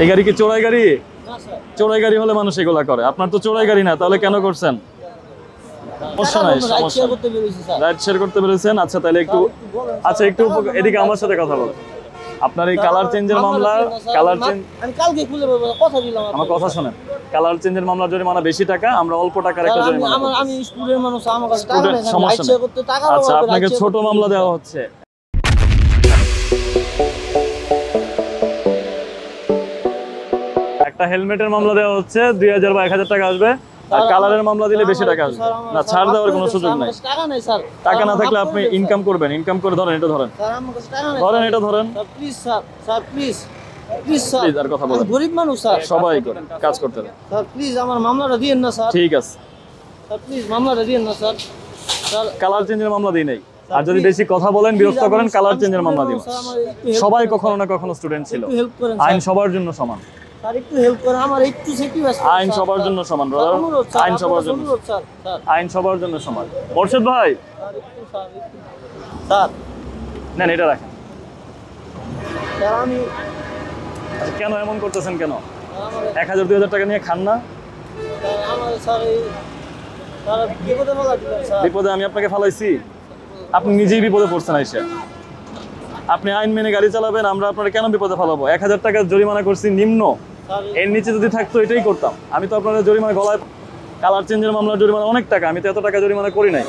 এই গাড়ি কি চোরাই গাড়ি? না স্যার। চোরাই গাড়ি হলে মানুষ এগুলা করে, আপনার তো চোরাই গাড়ি না, তাহলে কেন করছেন? সমস্যা নাই, সমস্যা করতে পেরেছি স্যার। রাইট শেয়ার করতে পেরেছেন। আচ্ছা তাহলে একটু, আচ্ছা একটু এদিকে আমার সাথে কথা বলেন। আপনার এই কালার চেঞ্জের মামলা, কালার চেঞ্জ আমি কালকে খুলে বলবো, কথা দিলাম। আমার কথা শুনেন, কালার চেঞ্জের মামলার জরিমানা বেশি টাকা, আমরা অল্প টাকার একটা জরিমানা করব। আমি স্টুডেন্ট মানুষ, আমার কাছে টাকা নেই, সমস্যা নেই। করতে টাকা। আচ্ছা আপনাকে ছোট মামলা দেওয়া হচ্ছে। একটা হেলমেটের মামলা দেওয়া হচ্ছে 2000 বা 1000 টাকা আসবে, আর কালারের মামলা দিলে বেশি টাকা আসবে। না, ছাড় দেওয়ার কোনো সুযোগ নাই। টাকা নাই স্যার। টাকা না থাকলে আপনি ইনকাম করবেন, ইনকাম করে ধরেন, এটা ধরেন, স্যার আমার কাছে টাকা নাই। ধরেন এটা ধরেন। Sir please sir, sir please, please sir. Please আর কথা বলেন। গরিব মানুষ স্যার। সবাই করে কাজ করতে দেন। স্যার প্লিজ আমার মামলাটা দিয়েন না স্যার। ঠিক আছে, স্যার প্লিজ মামলাটা দিয়েন না স্যার। স্যার কালার চেঞ্জের মামলা দিই নাই। আর যদি বেশি কথা বলেন, বিরক্ত করেন, কালার চেঞ্জের মামলা দিব। সবাই কখনো না কখনো স্টুডেন্ট ছিল, হেল্প করেন আইন সবার জন্য সমান। স্যার, একটু হেল্প করেন, আমার একটু সেফটি আছে। আইন সবার জন্য সমান ব্রাদার, আইন সবার জন্য, স্যার। স্যার আইন সবার জন্য সমান। মোর্শেদ ভাই একটু স্যার, স্যার নেন এটা রাখেন। স্যার আমি আচ্ছা, কেন এমন করতেছেন কেন? আমার 1000-2000 টাকা নিয়ে খান না? স্যার আমার স্যার এই স্যার বিপদে ফেলা দিলেন স্যার। বিপদে আমি আপনাকে ফালাইছি? আপনি নিজেই বিপদে পড়ছেন আইসা। আপনি আইন মেনে গাড়ি চালাবেন, আমরা আপনারা কেন বিপদে ফেলাবো? 1000 টাকা জরিমানা করছি নিম্ন, স্যার এর নিচে যদি থাকতো এটাই করতাম। আমি তো আপনাদের জরিমানা গলায়, কালার চেঞ্জের মামলার জরিমানা অনেক টাকা, আমি তো এত টাকা জরিমানা করি নাই।